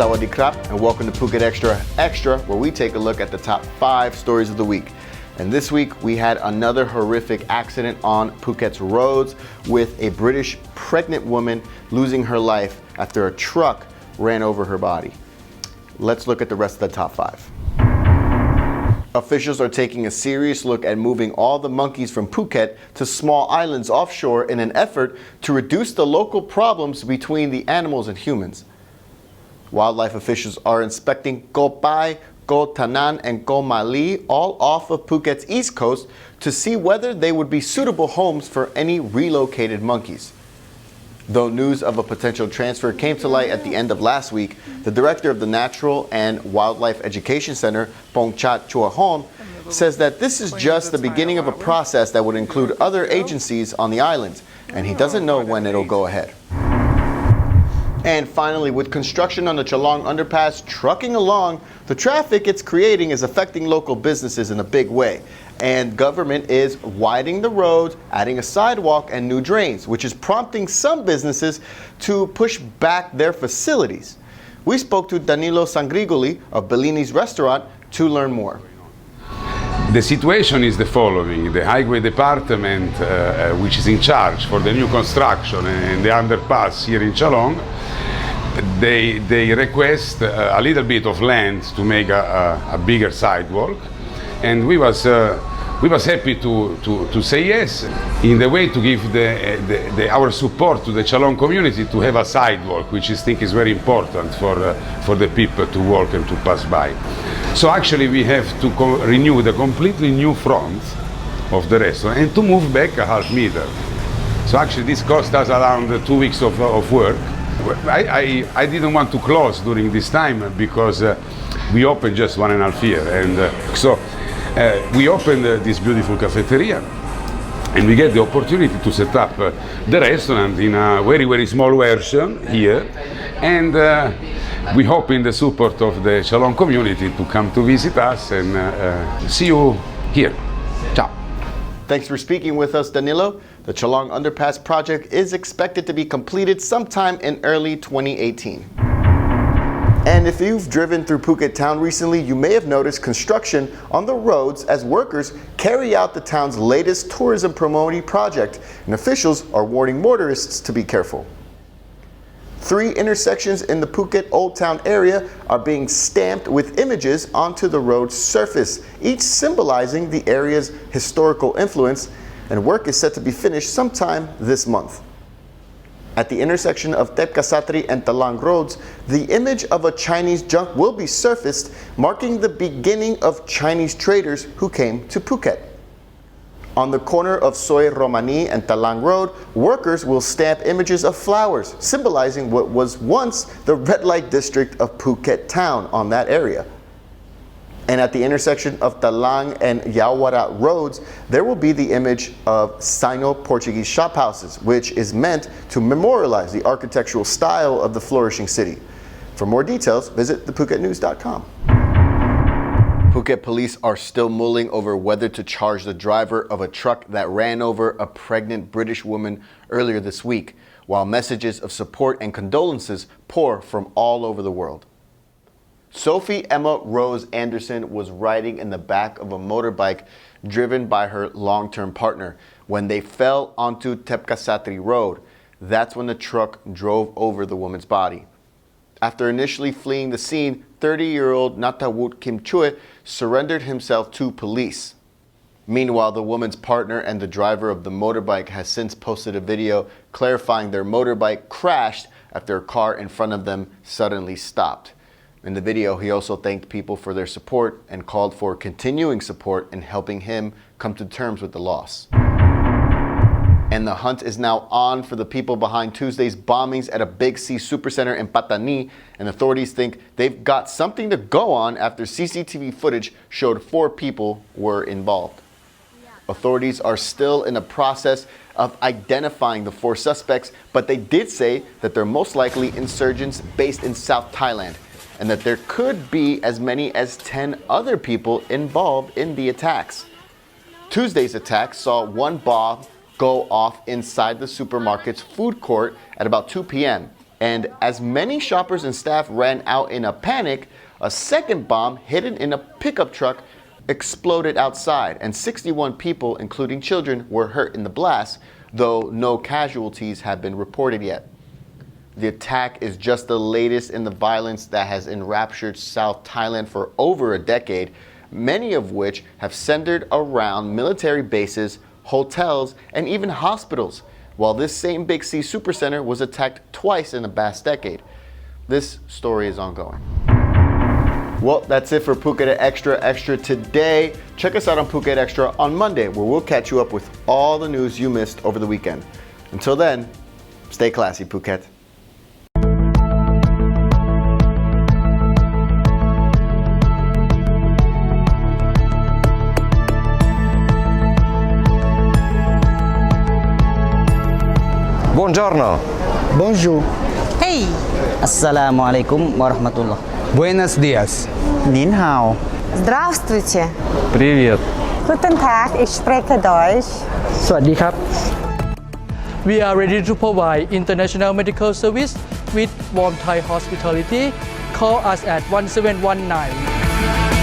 Sawadee krap, and welcome to Phuket Xtra Extra, where we take a look at the top 5 stories of the week. And this week we had another horrific accident on Phuket's roads with a British pregnant woman losing her life after a truck ran over her body. Let's look at the rest of the top 5. Officials are taking a serious look at moving all the monkeys from Phuket to small islands offshore in an effort to reduce the local problems between the animals and humans. Wildlife officials are inspecting Koh Pai, Koh Tanan, and Koh Mali, all off of Phuket's east coast, to see whether they would be suitable homes for any relocated monkeys. Though news of a potential transfer came to light at the end of last week, the director of the Natural and Wildlife Education Center, Pongchat Chuahon, says that this is just the beginning of a process that would include other agencies on the islands, and he doesn't know when it'll go ahead. And finally, with construction on the Chalong underpass trucking along, the traffic it's creating is affecting local businesses in a big way. And government is widening the roads, adding a sidewalk and new drains, which is prompting some businesses to push back their facilities. We spoke to Danilo Sangrigoli of Bellini's restaurant to learn more. The situation is the following. The highway department, which is in charge for the new construction and the underpass here in Chalong, they request a little bit of land to make a bigger sidewalk, and we was happy to say yes, in the way to give our support to the Chalong community to have a sidewalk, which I think is very important for the people to walk and to pass by. So actually we have to renew the completely new front of the restaurant and to move back a half meter. So actually this cost us around 2 weeks of work. I didn't want to close during this time because we opened just 1.5 years, and so we opened this beautiful cafeteria, and we get the opportunity to set up the restaurant in a very, very small version here, and we hope in the support of the Chalong community to come to visit us and see you here. Ciao. Thanks for speaking with us, Danilo. The Chalong Underpass project is expected to be completed sometime in early 2018. And if you've driven through Phuket town recently, you may have noticed construction on the roads as workers carry out the town's latest tourism promoting project, and officials are warning motorists to be careful. 3 intersections in the Phuket Oldtown area are being stamped with images onto the road's surface, each symbolizing the area's historical influence, and work is set to be finished sometime this month. At the intersection of Thepkasatri and Talang roads, the image of a Chinese junk will be surfaced, marking the beginning of Chinese traders who came to Phuket. On the corner of Soi Romani and Talang Road, workers will stamp images of flowers, symbolizing what was once the red light district of Phuket town on that area. And at the intersection of Talang and Yawara roads, there will be the image of Sino-Portuguese shophouses, which is meant to memorialize the architectural style of the flourishing city. For more details, visit thephuketnews.com. Phuket police are still mulling over whether to charge the driver of a truck that ran over a pregnant British woman earlier this week, while messages of support and condolences pour from all over the world. Sophie Emma Rose Anderson was riding in the back of a motorbike driven by her long-term partner when they fell onto Thepkasatri Road. That's when the truck drove over the woman's body. After initially fleeing the scene, 30-year-old Natawut Kim Chue surrendered himself to police. Meanwhile, the woman's partner and the driver of the motorbike has since posted a video clarifying their motorbike crashed after a car in front of them suddenly stopped. In the video, he also thanked people for their support and called for continuing support in helping him come to terms with the loss. And the hunt is now on for the people behind Tuesday's bombings at a Big C supercenter in Patani, and authorities think they've got something to go on after CCTV footage showed 4 people were involved. Authorities are still in the process of identifying the 4 suspects, but they did say that they're most likely insurgents based in South Thailand, and that there could be as many as 10 other people involved in the attacks. Tuesday's attack saw 1 bomb go off inside the supermarket's food court at about 2 p.m. And as many shoppers and staff ran out in a panic, a second bomb hidden in a pickup truck exploded outside, and 61 people, including children, were hurt in the blast, though no casualties have been reported yet. The attack is just the latest in the violence that has enraptured South Thailand for over a decade, many of which have centered around military bases, hotels, and even hospitals, while this same Big C supercenter was attacked twice in the past decade. This story is ongoing. Well, that's it for Phuket Extra Extra today. Check us out on Phuket Extra on Monday, where we'll catch you up with all the news you missed over the weekend. Until then, stay classy, Phuket. Buongiorno. Bonjour. Hey! Assalamualaikum warahmatullah. Buenos dias. Nin hao. Здравствуйте! Привет. Guten Tag, ich spreche Deutsch. สวัสดีครับ We are ready to provide international medical service with warm Thai hospitality. Call us at 1719.